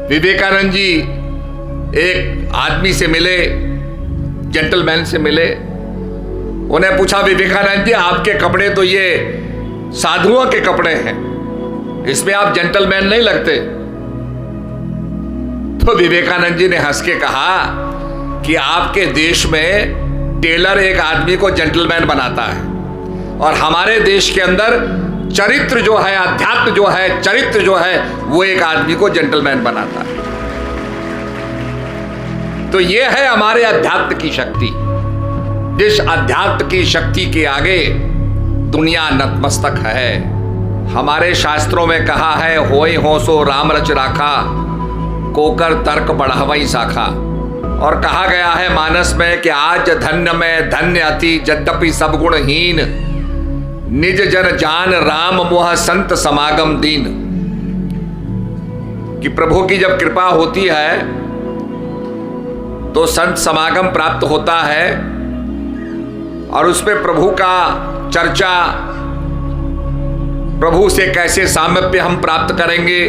विवेकानंद जी एक आदमी से मिले, जेंटलमैन से मिले। उन्हें पूछा, विवेकानंद जी आपके कपड़े तो ये साधुओं के कपड़े हैं, इसमें आप जेंटलमैन नहीं लगते। तो विवेकानंद जी ने हंस के कहा कि आपके देश में टेलर एक आदमी को जेंटलमैन बनाता है, और हमारे देश के अंदर चरित्र जो है, अध्यात्म जो है, चरित्र जो है, वो एक आदमी को जेंटलमैन बनाता है। तो ये है हमारे अध्यात्म की शक्ति। जिस अध्यात्म की शक्ति के आगे दुनिया नतमस्तक है। हमारे शास्त्रों में कहा है, होय हो सो राम रच राखा, कोकर तर्क बढ़ावई शाखा। और कहा गया है मानस में कि आज धन्य में धन्य अति, यद्यपि सब गुणहीन, निज जन जान राम मोह संत समागम दीन। कि प्रभु की जब कृपा होती है तो संत समागम प्राप्त होता है, और उसमें प्रभु का चर्चा, प्रभु से कैसे सामीप्य हम प्राप्त करेंगे,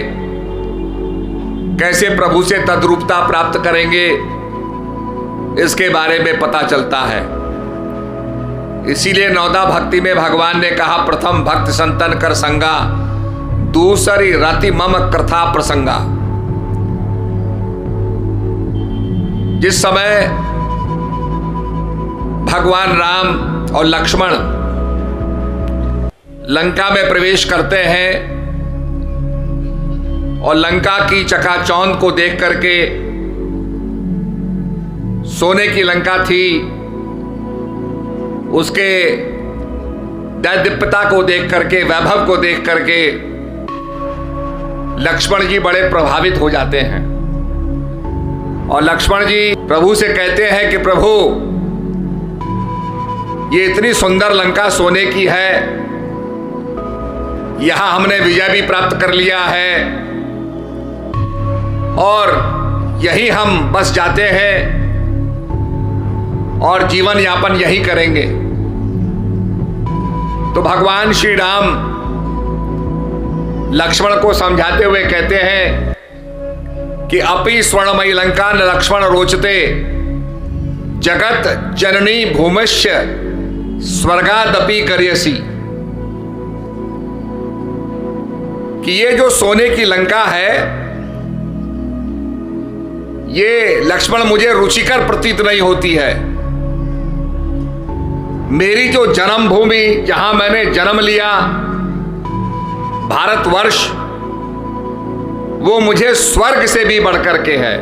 कैसे प्रभु से तद्रूपता प्राप्त करेंगे, इसके बारे में पता चलता है। इसीलिए नौदा भक्ति में भगवान ने कहा, प्रथम भक्त संतन कर संगा, दूसरी रति मम कथा प्रसंगा। जिस समय भगवान राम और लक्ष्मण लंका में प्रवेश करते हैं, और लंका की चकाचौंध को देख करके, सोने की लंका थी, उसके दैदीप्यता को देख करके, वैभव को देख करके लक्ष्मण जी बड़े प्रभावित हो जाते हैं। और लक्ष्मण जी प्रभु से कहते हैं कि प्रभु, ये इतनी सुंदर लंका सोने की है, यहां हमने विजय भी प्राप्त कर लिया है, और यही हम बस जाते हैं और जीवन यापन यही करेंगे। तो भगवान श्री राम लक्ष्मण को समझाते हुए कहते हैं कि अपि स्वर्णमयी लंका न लक्ष्मण रोचते, जगत जननी भूमिष्य स्वर्गादपि करियसी। कि ये जो सोने की लंका है, ये लक्ष्मण मुझे रुचिकर प्रतीत नहीं होती है। मेरी जो जन्मभूमि, जहां मैंने जन्म लिया, भारतवर्ष, वो मुझे स्वर्ग से भी बढ़कर के है।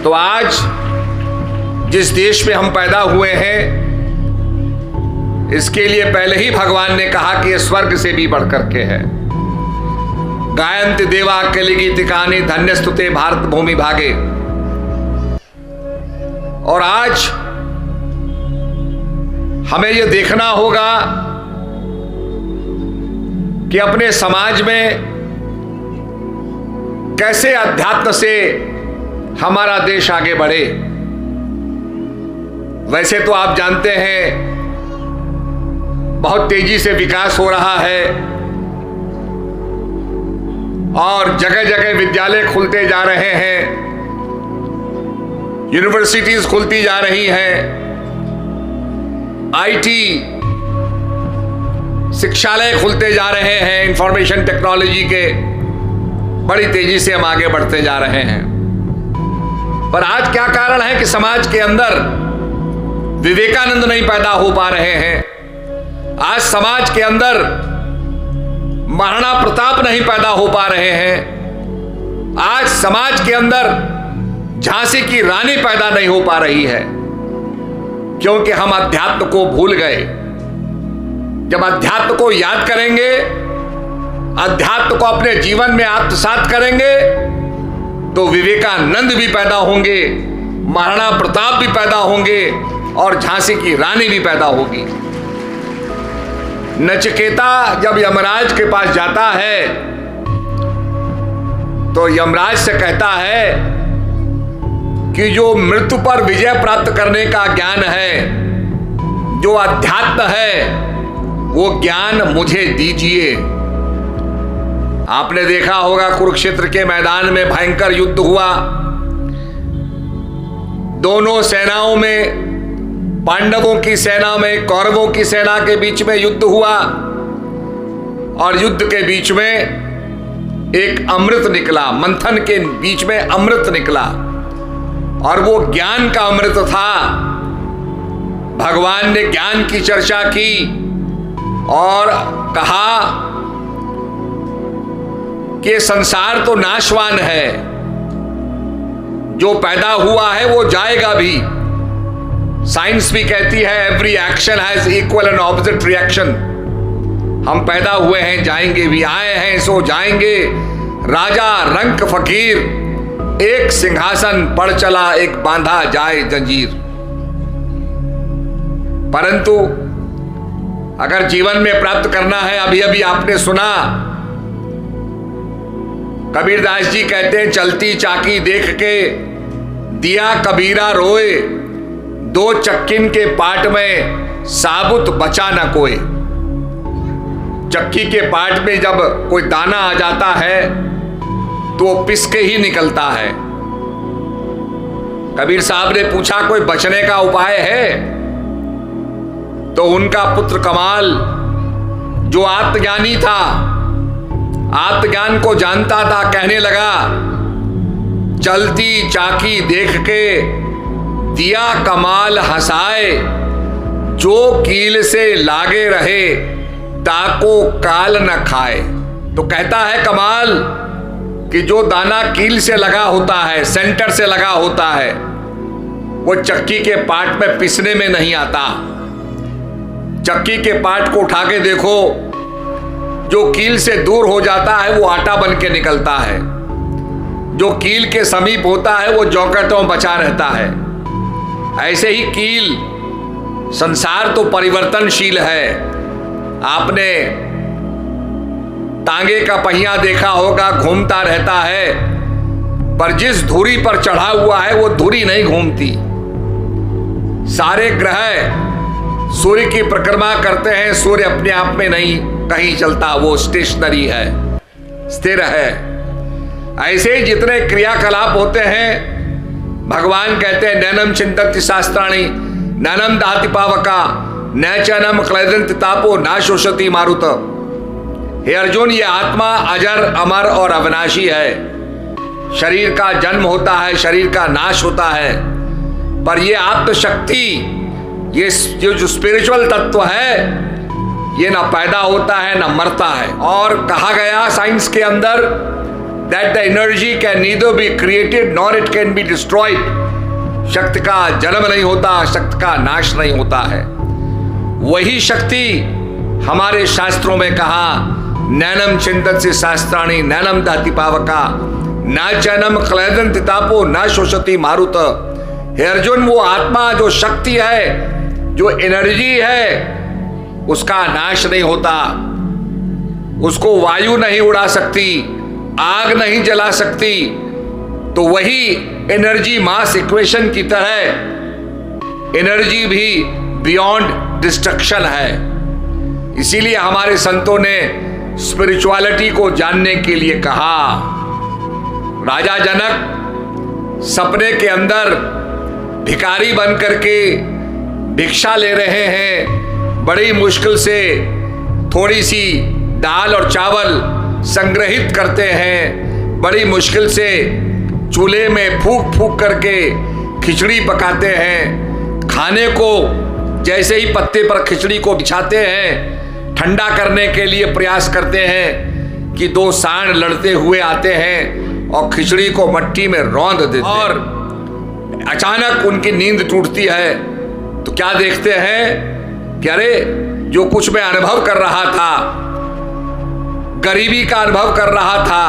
तो आज जिस देश में हम पैदा हुए हैं, इसके लिए पहले ही भगवान ने कहा कि ये स्वर्ग से भी बढ़कर के है। गायन्ति देवा कलिगीतिकानि, धन्य स्तुते भारत भूमि भागे। और आज हमें यह देखना होगा कि अपने समाज में कैसे अध्यात्म से हमारा देश आगे बढ़े। वैसे तो आप जानते हैं बहुत तेजी से विकास हो रहा है, और जगह जगह विद्यालय खुलते जा रहे हैं, यूनिवर्सिटीज खुलती जा रही हैं, आईटी शिक्षालय खुलते जा रहे हैं, इंफॉर्मेशन टेक्नोलॉजी के बड़ी तेजी से हम आगे बढ़ते जा रहे हैं। पर आज क्या कारण है कि समाज के अंदर विवेकानंद नहीं पैदा हो पा रहे हैं? आज समाज के अंदर महाराणा प्रताप नहीं पैदा हो पा रहे हैं। आज समाज के अंदर झांसी की रानी पैदा नहीं हो पा रही है, क्योंकि हम अध्यात्म को भूल गए। जब अध्यात्म को याद करेंगे, अध्यात्म को अपने जीवन में आत्मसात करेंगे, तो विवेकानंद भी पैदा होंगे, महाराणा प्रताप भी पैदा होंगे, और झांसी की रानी भी पैदा होगी। नचिकेता जब यमराज के पास जाता है तो यमराज से कहता है कि जो मृत्यु पर विजय प्राप्त करने का ज्ञान है, जो अध्यात्म है, वो ज्ञान मुझे दीजिए। आपने देखा होगा कुरुक्षेत्र के मैदान में भयंकर युद्ध हुआ। दोनों सेनाओं में, पांडवों की सेना में कौरवों की सेना के बीच में युद्ध हुआ और युद्ध के बीच में एक अमृत निकला, मंथन के बीच में अमृत निकला और वो ज्ञान का अमृत था। भगवान ने ज्ञान की चर्चा की और कहा कि संसार तो नाशवान है, जो पैदा हुआ है वो जाएगा भी। साइंस भी कहती है every action has equal and opposite reaction. हम पैदा हुए हैं, जाएंगे भी, आए हैं सो जाएंगे। राजा रंक फकीर, एक सिंहासन पड़ चला, एक बांधा जाए जंजीर। परंतु अगर जीवन में प्राप्त करना है, अभी अभी आपने सुना कबीरदास जी कहते हैं, चलती चाकी देख के दिया कबीरा रोए, दो चक्किन के पाट में साबुत बचा न कोई। चक्की के पाट में जब कोई दाना आ जाता है तो वो पिस के ही निकलता है। कबीर साहब ने पूछा कोई बचने का उपाय है? तो उनका पुत्र कमाल, जो आत्मज्ञानी था, आत्मज्ञान को जानता था, कहने लगा, चलती चाकी देख के दिया कमाल हंसाए, जो कील से लागे रहे ताको काल न खाए। तो कहता है कमाल कि जो दाना कील से लगा होता है, सेंटर से लगा होता है, वो चक्की के पाट में पिसने में नहीं आता। चक्की के पाट को उठा के देखो, जो कील से दूर हो जाता है वो आटा बन के निकलता है, जो कील के समीप होता है वो ज्यों का त्यों बचा रहता है। ऐसे ही कील, संसार तो परिवर्तनशील है। आपने तांगे का पहिया देखा होगा, घूमता रहता है, पर जिस धुरी पर चढ़ा हुआ है वो धुरी नहीं घूमती। सारे ग्रह सूर्य की परिक्रमा करते हैं, सूर्य अपने आप में नहीं कहीं चलता, वो स्टेशनरी है, स्थिर है। ऐसे ही जितने क्रियाकलाप होते हैं, भगवान कहते हैं नैनम चिंतन्ति शास्त्राणि नैनम दहति पावका नैचनम क्लेदन्ति तापो ना शोषति मारुत। हे अर्जुन, ये आत्मा अजर, अमर और अविनाशी है। शरीर का जन्म होता है, शरीर का नाश होता है, पर ये आत्मशक्ति, ये जो स्पिरिचुअल तत्व है, ये ना पैदा होता है ना मरता है। और कहा गया साइंस के अंदर that the energy can neither be created nor it can be destroyed। शक्ति का जन्म नहीं होता, शक्ति का नाश नहीं होता है। वही शक्ति हमारे शास्त्रों में कहा, नैनम चिंतन्ति शास्त्राणि नैनम दहति पावका न चैनम क्लेदन्ति तापो न शोषति मारुत। हे अर्जुन, वो आत्मा जो शक्ति है, जो एनर्जी है, उसका नाश नहीं होता, उसको वायु नहीं उड़ा सकती, आग नहीं जला सकती। तो वही एनर्जी मास इक्वेशन की तरह एनर्जी भी बियॉन्ड डिस्ट्रक्शन है। इसीलिए हमारे संतों ने स्पिरिचुअलिटी को जानने के लिए कहा। राजा जनक सपने के अंदर भिखारी बन करके भिक्षा ले रहे हैं, बड़ी मुश्किल से थोड़ी सी दाल और चावल संग्रहित करते हैं, बड़ी मुश्किल से चूल्हे में फूंक फूंक करके खिचड़ी पकाते हैं। खाने को जैसे ही पत्ते पर खिचड़ी को बिछाते हैं, ठंडा करने के लिए प्रयास करते हैं कि दो सांड लड़ते हुए आते हैं और खिचड़ी को मट्टी में रौंद देते हैं। और अचानक उनकी नींद टूटती है तो क्या देखते हैं कि अरे, जो कुछ मैं अनुभव कर रहा था, गरीबी का अनुभव कर रहा था,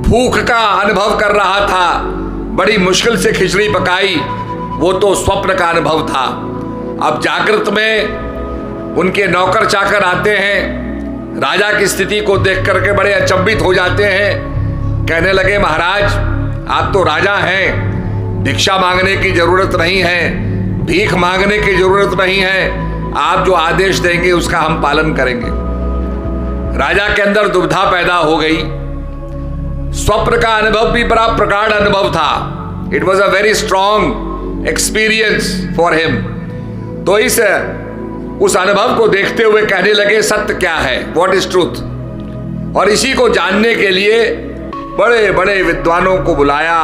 भूख का अनुभव कर रहा था, बड़ी मुश्किल से खिचड़ी पकाई, वो तो स्वप्न का अनुभव था। अब जागृत में उनके नौकर चाकर आते हैं, राजा की स्थिति को देख करके बड़े अचंभित हो जाते हैं। कहने लगे, महाराज आप तो राजा हैं, भिक्षा मांगने की जरूरत नहीं है, भीख मांगने की जरूरत नहीं है, आप जो आदेश देंगे उसका हम पालन करेंगे। राजा के अंदर दुविधा पैदा हो गई। स्वप्न का अनुभव भी बड़ा प्रगाढ़ अनुभव था। It was a very strong experience for him. तो उस अनुभव को देखते हुए कहने लगे सत्य क्या है, व्हाट इज ट्रूथ। और इसी को जानने के लिए बड़े बड़े विद्वानों को बुलाया,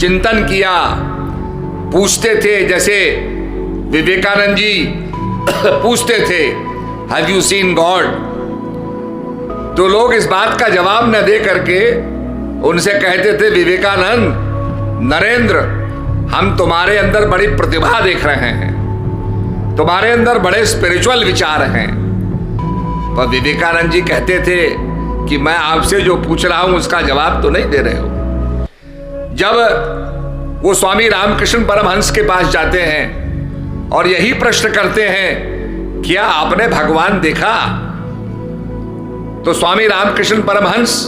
चिंतन किया, पूछते थे। जैसे विवेकानंद जी पूछते थे हैव यू सीन गॉड, तो लोग इस बात का जवाब न दे करके उनसे कहते थे विवेकानंद, नरेंद्र, हम तुम्हारे अंदर बड़ी प्रतिभा देख रहे हैं, तुम्हारे अंदर बड़े स्पिरिचुअल विचार हैं। पर विवेकानंद जी कहते थे कि मैं आपसे जो पूछ रहा हूं उसका जवाब तो नहीं दे रहे हो। जब वो स्वामी रामकृष्ण परमहंस के पास जाते हैं और यही प्रश्न करते हैं क्या आपने भगवान देखा, तो स्वामी रामकृष्ण परमहंस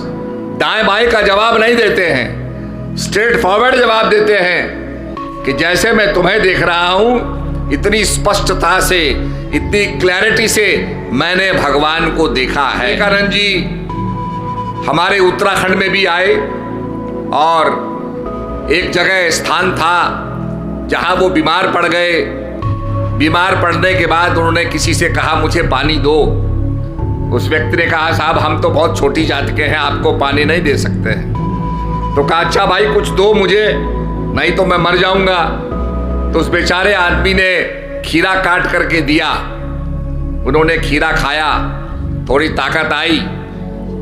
दाएं बाएं का जवाब नहीं देते हैं, स्ट्रेट फॉरवर्ड जवाब देते हैं कि जैसे मैं तुम्हें देख रहा हूं इतनी स्पष्टता से, इतनी क्लैरिटी से मैंने भगवान को देखा है। विवेकानंद जी हमारे उत्तराखंड में भी आए और एक जगह स्थान था जहां वो बीमार पड़ गए। बीमार पड़ने के बाद उन्होंने किसी से कहा मुझे पानी दो। उस व्यक्ति ने कहा साहब हम तो बहुत छोटी जाति के हैं, आपको पानी नहीं दे सकते हैं। तो कहा अच्छा भाई कुछ दो मुझे, नहीं तो मैं मर जाऊंगा। तो उस बेचारे आदमी ने खीरा काट करके दिया। उन्होंने खीरा खाया, थोड़ी ताकत आई।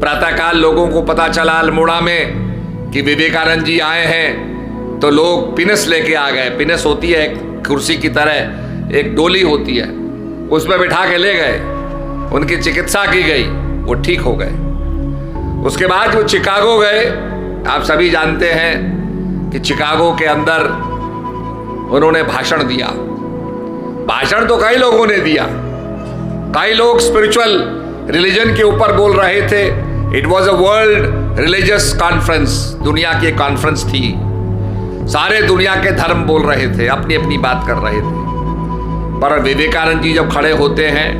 प्रातःकाल लोगों को पता चला अल्मोड़ा में कि विवेकानंद जी आए हैं, तो लोग पिनस लेके आ गए। पिनस होती है एक कुर्सी की तरह, एक डोली होती है, उसमें बिठा के ले गए। उनकी चिकित्सा की गई, वो ठीक हो गए। उसके बाद वो चिकागो गए। आप सभी जानते हैं कि चिकागो के अंदर उन्होंने भाषण दिया। भाषण तो कई लोगों ने दिया, कई लोग स्पिरिचुअल रिलीजन के ऊपर बोल रहे थे। It was a world religious conference, दुनिया की कॉन्फ्रेंस थी। सारे दुनिया के धर्म बोल रहे थे, अपनी अपनी बात कर रहे थे। पर विवेकानंद जी जब खड़े होते हैं,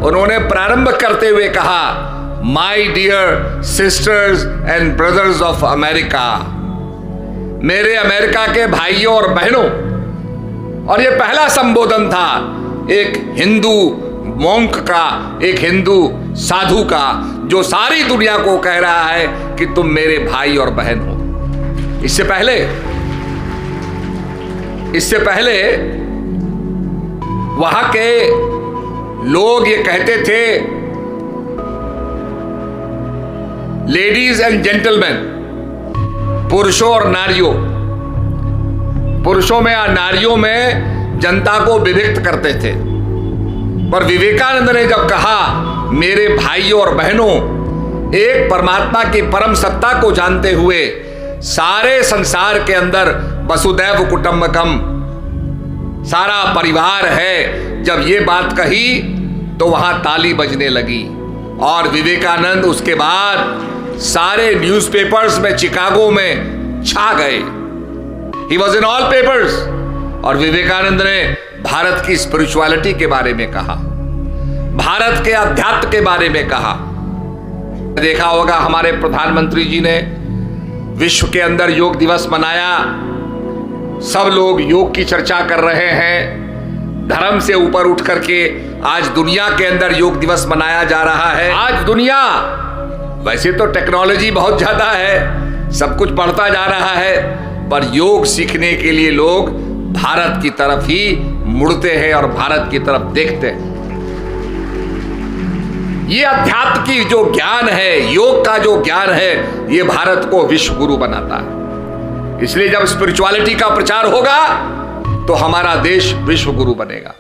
उन्होंने प्रारंभ करते हुए कहा my dear sisters and brothers of America, मेरे अमेरिका के भाइयों और बहनों। और यह पहला संबोधन था एक हिंदू मॉन्क का, एक हिंदू साधु का, जो सारी दुनिया को कह रहा है कि तुम मेरे भाई और बहन हो। इससे पहले वहां के लोग ये कहते थे लेडीज एंड जेंटलमैन, पुरुषों और नारियों, पुरुषों में और नारियों में जनता को विभक्त करते थे। पर विवेकानंद ने जब कहा मेरे भाइयों और बहनों, एक परमात्मा की परम सत्ता को जानते हुए सारे संसार के अंदर वसुदैव कुटुंबकम, सारा परिवार है, जब ये बात कही तो वहां ताली बजने लगी। और विवेकानंद उसके बाद सारे न्यूज़पेपर्स में चिकागो में छा गए। He was in all papers. और विवेकानंद ने भारत की स्पिरिचुअलिटी के बारे में कहा, भारत के अध्यात्म के बारे में कहा। देखा होगा हमारे प्रधानमंत्री जी ने विश्व के अंदर योग दिवस मनाया। सब लोग योग की चर्चा कर रहे हैं। धर्म से ऊपर उठ करके आज दुनिया के अंदर योग दिवस मनाया जा रहा है। आज दुनिया, वैसे तो टेक्नोलॉजी बहुत ज्यादा है, सब कुछ बढ़ता जा रहा है, पर योग सीखने के लिए लोग भारत की तरफ ही मुड़ते हैं और भारत की तरफ देखते हैं। ये अध्यात्म की जो ज्ञान है, योग का जो ज्ञान है, ये भारत को विश्व गुरु बनाता है। इसलिए जब स्पिरिचुअलिटी का प्रचार होगा तो हमारा देश विश्व गुरु बनेगा।